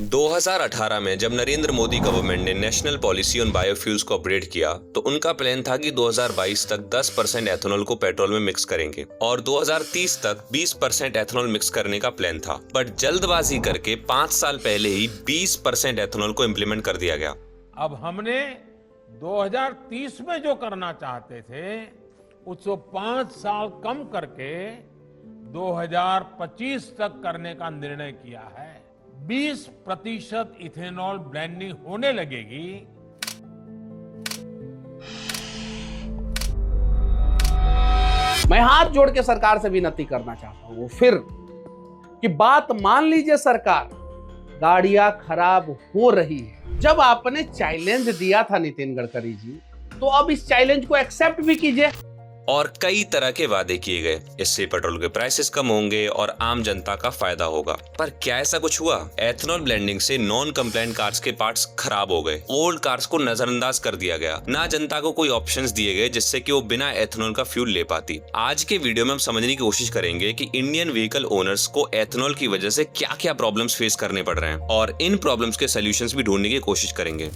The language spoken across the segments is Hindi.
2018 में जब नरेंद्र मोदी गवर्नमेंट ने नेशनल पॉलिसी ऑन बायोफ्यूल्स को अपग्रेड किया तो उनका प्लान था कि 2022 तक 10% एथेनॉल को पेट्रोल में मिक्स करेंगे और 2030 तक 20% एथेनॉल मिक्स करने का प्लान था। बट जल्दबाजी करके 5 साल पहले ही 20% एथेनॉल को इम्प्लीमेंट कर दिया गया। अब हमने 2030 में जो करना चाहते थे उसको 5 साल कम करके 2025 तक करने का निर्णय किया है। 20% इथेनॉल ब्लेंडिंग होने लगेगी। मैं हाथ जोड़ के सरकार से विनती करना चाहता हूं फिर कि बात मान लीजिए सरकार, गाड़ियां खराब हो रही है। जब आपने चैलेंज दिया था नितिन गडकरी जी, तो अब इस चैलेंज को एक्सेप्ट भी कीजिए। और कई तरह के वादे किए गए, इससे पेट्रोल के प्राइसेस कम होंगे और आम जनता का फायदा होगा। पर क्या ऐसा कुछ हुआ? एथेनॉल ब्लेंडिंग से नॉन कंप्लायंट कार्स के पार्ट्स खराब हो गए, ओल्ड कार्स को नजरअंदाज कर दिया गया, ना जनता को कोई ऑप्शंस दिए गए जिससे कि वो बिना एथेनॉल का फ्यूल ले पाती। आज के वीडियो में हम समझने की कोशिश करेंगे कि इंडियन व्हीकल ओनर्स को एथेनॉल की वजह से क्या क्या प्रॉब्लम्स फेस करने पड़ रहे हैं और इन प्रॉब्लम्स के सोल्यूशंस भी ढूंढने की कोशिश करेंगे।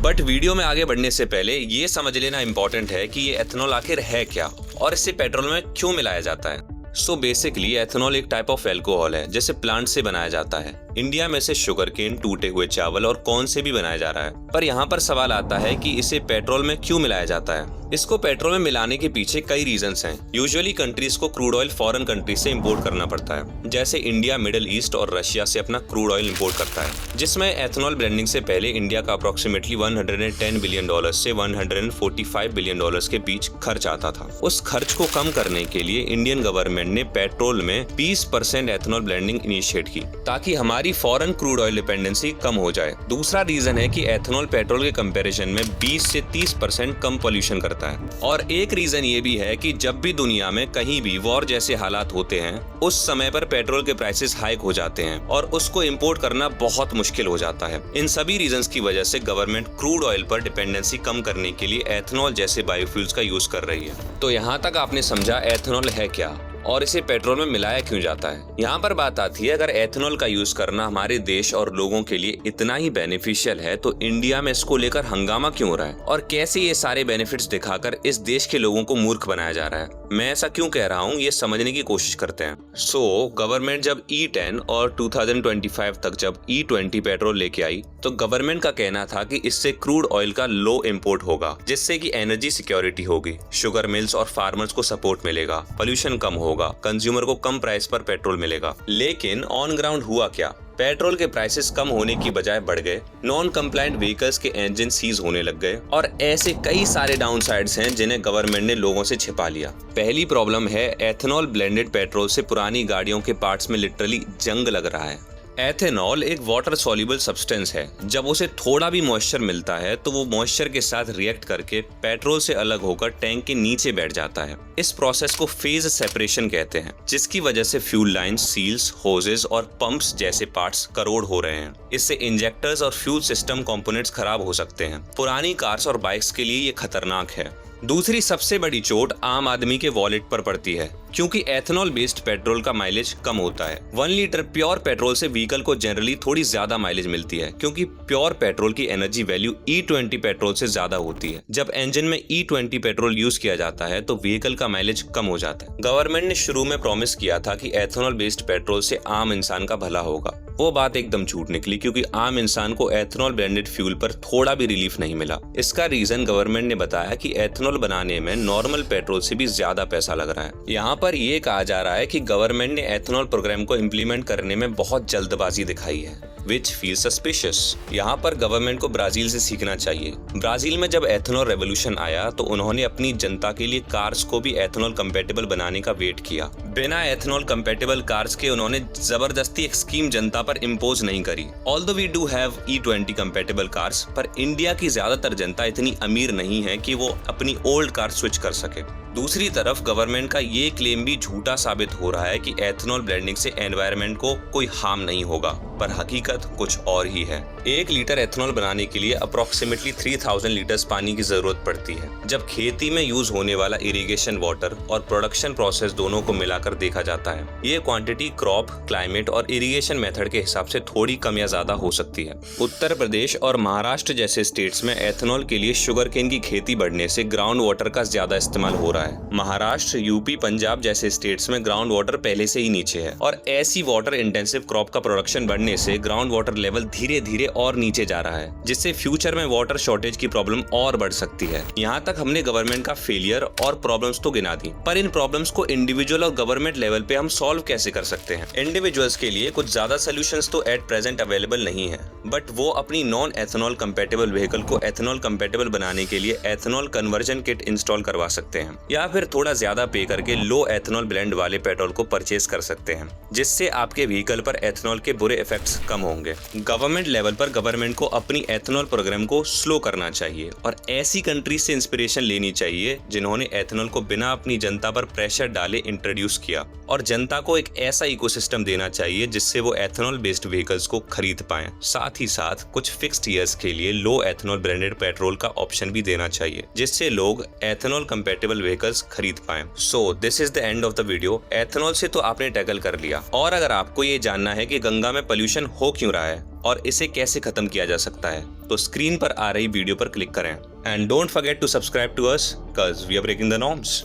बट वीडियो में आगे बढ़ने से पहले ये समझ लेना इंपॉर्टेंट है कि ये एथेनॉल आखिर है क्या और इसे पेट्रोल में क्यों मिलाया जाता है। सो बेसिकली एथेनॉल एक टाइप ऑफ एल्कोहल है जिसे प्लांट से बनाया जाता है। इंडिया में से शुगर केन, टूटे हुए चावल और कॉर्न से भी बनाया जा रहा है। पर यहाँ पर सवाल आता है कि इसे पेट्रोल में क्यों मिलाया जाता है। इसको पेट्रोल में मिलाने के पीछे कई रीजंस हैं। यूजुअली कंट्रीज को क्रूड ऑयल फॉरेन कंट्रीज से इंपोर्ट करना पड़ता है, जैसे इंडिया मिडिल ईस्ट और रशिया से अपना क्रूड ऑयल इंपोर्ट करता है, जिसमें एथेनॉल ब्लेंडिंग से पहले इंडिया का अप्रोक्सीमेटली $110 बिलियन से $145 बिलियन के बीच खर्च आता था। उस खर्च को कम करने के लिए इंडियन गवर्नमेंट ने पेट्रोल में 20% एथेनॉल ब्लेंडिंग इनिशिएट की ताकि हमारी फॉरेन क्रूड ऑयल डिपेंडेंसी कम हो जाए। दूसरा रीजन है कि एथेनॉल पेट्रोल के कंपैरिजन में 20 से 30% कम पॉल्यूशन करता है। और एक रीजन ये भी है कि जब भी दुनिया में कहीं भी वॉर जैसे हालात होते हैं उस समय पर पेट्रोल के प्राइसेस हाइक हो जाते हैं और उसको इंपोर्ट करना बहुत मुश्किल हो जाता है। इन सभी रीजंस की वजह से गवर्नमेंट क्रूड ऑयल पर डिपेंडेंसी कम करने के लिए एथेनॉल जैसे बायोफ्यूल्स का यूज कर रही है। तो यहाँ तक आपने समझा एथेनॉल है क्या और इसे पेट्रोल में मिलाया क्यों जाता है। यहाँ पर बात आती है, अगर एथेनॉल का यूज करना हमारे देश और लोगों के लिए इतना ही बेनिफिशियल है तो इंडिया में इसको लेकर हंगामा क्यों हो रहा है और कैसे ये सारे बेनिफिट्स दिखाकर इस देश के लोगों को मूर्ख बनाया जा रहा है। मैं ऐसा क्यों कह रहा हूँ ये समझने की कोशिश करते हैं। गवर्नमेंट जब E10 और 2025 तक जब E20 पेट्रोल लेके आई तो गवर्नमेंट का कहना था कि इससे क्रूड ऑयल का लो इंपोर्ट होगा, जिससे कि एनर्जी सिक्योरिटी होगी, शुगर मिल्स और फार्मर्स को सपोर्ट मिलेगा, पोल्यूशन कम होगा, कंज्यूमर को कम प्राइस पर पेट्रोल मिलेगा। लेकिन ऑन ग्राउंड हुआ क्या? पेट्रोल के प्राइसेस कम होने की बजाय बढ़ गए, नॉन कंप्लायंट व्हीकल्स के इंजन सीज होने लग गए और ऐसे कई सारे डाउनसाइड्स हैं जिन्हें गवर्नमेंट ने लोगों से छिपा लिया। पहली प्रॉब्लम है एथेनॉल ब्लेंडेड पेट्रोल से पुरानी गाड़ियों के पार्ट्स में लिटरली जंग लग रहा है। एथेनॉल एक वाटर सॉल्युबल सब्सटेंस है। जब उसे थोड़ा भी मॉइस्चर मिलता है तो वो मॉइस्चर के साथ रिएक्ट करके पेट्रोल से अलग होकर टैंक के नीचे बैठ जाता है। इस प्रोसेस को फेज सेपरेशन कहते हैं, जिसकी वजह से फ्यूल लाइन्स, सील्स, होजेस और पंप्स जैसे पार्ट्स करोड़ हो रहे हैं। इससे इंजेक्टर्स और फ्यूल सिस्टम कंपोनेंट्स खराब हो सकते हैं। पुरानी कार्स और बाइक्स के लिए ये खतरनाक है। दूसरी सबसे बड़ी चोट आम आदमी के वॉलेट पर पड़ती है, क्योंकि एथेनॉल बेस्ड पेट्रोल का माइलेज कम होता है। 1 लीटर प्योर पेट्रोल से व्हीकल को जनरली थोड़ी ज्यादा माइलेज मिलती है, क्योंकि प्योर पेट्रोल की एनर्जी वैल्यू E20 पेट्रोल से ज्यादा होती है। जब इंजन में E20 पेट्रोल यूज किया जाता है तो व्हीकल का माइलेज कम हो जाता है। गवर्नमेंट ने शुरू में प्रॉमिस किया था कि एथेनॉल बेस्ड पेट्रोल से आम इंसान का भला होगा। वो बात एकदम झूठ निकली, क्योंकि आम इंसान को एथेनॉल ब्लेंडेड फ्यूल पर थोड़ा भी रिलीफ नहीं मिला। इसका रीजन गवर्नमेंट ने बताया कि एथेनॉल बनाने में नॉर्मल पेट्रोल से भी ज्यादा पैसा लग रहा है। यहाँ पर ये कहा जा रहा है कि गवर्नमेंट ने एथेनॉल प्रोग्राम को इम्प्लीमेंट करने में बहुत जल्दबाजी दिखाई है, which feels suspicious। यहाँ पर गवर्नमेंट को ब्राजील से सीखना चाहिए। ब्राजील में जब एथेनॉल रेवोल्यूशन आया तो उन्होंने अपनी जनता के लिए कार्स को भी एथेनॉल कंपैटिबल बनाने का वेट किया। बिना एथेनॉल कंपैटिबल कार्स के उन्होंने जबरदस्ती एक स्कीम जनता पर इम्पोज नहीं करी। Although we do have E20 compatible cars, पर इंडिया की ज्यादातर जनता इतनी अमीर नहीं है कि वो अपनी ओल्ड कार स्विच कर सके। दूसरी तरफ गवर्नमेंट का ये क्लेम भी झूठा साबित हो रहा है कि एथेनॉल ब्लेंडिंग से एनवायरनमेंट को कोई हार्म नहीं होगा। पर हकीकत कुछ और ही है। 1 लीटर एथेनॉल बनाने के लिए अप्रोक्सीमेटली 3000 लीटर्स पानी की जरूरत पड़ती है। जब खेती में यूज होने वाला इरिगेशन वाटर और प्रोडक्शन प्रोसेस दोनों को मिलाकर देखा जाता है, ये क्वांटिटी क्रॉप, क्लाइमेट और इरिगेशन मेथड के हिसाब से थोड़ी कम या ज्यादा हो सकती है। उत्तर प्रदेश और महाराष्ट्र जैसे स्टेट्स में एथेनॉल के लिए शुगर केन की खेती बढ़ने से ग्राउंड वाटर का ज्यादा इस्तेमाल हो रहा है। महाराष्ट्र, यूपी, पंजाब जैसे स्टेट्स में ग्राउंड वाटर पहले से ही नीचे है और ऐसी वाटर इंटेंसिव क्रॉप का प्रोडक्शन बढ़ने से ग्राउंड वाटर लेवल धीरे धीरे और नीचे जा रहा है, जिससे फ्यूचर में वाटर शॉर्टेज की प्रॉब्लम और बढ़ सकती है। यहाँ तक हमने गवर्नमेंट का फेलियर और प्रॉब्लम्स तो गिना दी, पर इन प्रॉब्लम्स को इंडिविजुअल और गवर्नमेंट लेवल पे हम सॉल्व कैसे कर सकते हैं? इंडिविजुअल्स के लिए कुछ ज्यादा सोल्यूशंस तो एट प्रेजेंट अवेलेबल नहीं है, बट वो अपनी नॉन एथेनॉल कंपैटिबल व्हीकल को एथेनॉल कंपैटिबल बनाने के लिए एथेनॉल कन्वर्जन किट इंस्टॉल करवा सकते हैं, या फिर थोड़ा ज्यादा पे करके लो एथेनॉल ब्लेंड वाले पेट्रोल को परचेज कर सकते हैं, जिससे आपके व्हीकल पर एथेनॉल के बुरे इफेक्ट्स कम होंगे। गवर्नमेंट लेवल पर गवर्नमेंट को अपनी एथेनॉल प्रोग्राम को स्लो करना चाहिए और ऐसी कंट्रीज से इंस्पिरेशन लेनी चाहिए जिन्होंने एथेनॉल को बिना अपनी जनता पर प्रेशर डाले इंट्रोड्यूस किया, और जनता को एक ऐसा इकोसिस्टम देना चाहिए जिससे वो एथेनॉल बेस्ड व्हीकल्स को खरीद पाएं। साथ ही साथ कुछ फिक्स्ड ईयर्स के लिए लो एथेनॉल ब्रांडेड पेट्रोल का ऑप्शन भी देना चाहिए, जिससे लोग एथेनॉल कंपैटिबल व्हीकल्स खरीद पाएं। So this is the end of the video. Ethanol से तो आपने टैकल कर लिया, और अगर आपको ये जानना है कि गंगा में पोल्यूशन हो क्यों रहा है और इसे कैसे खत्म किया जा सकता है, तो स्क्रीन पर आ रही वीडियो पर क्लिक करें and don't forget to subscribe to us, because we are breaking the norms.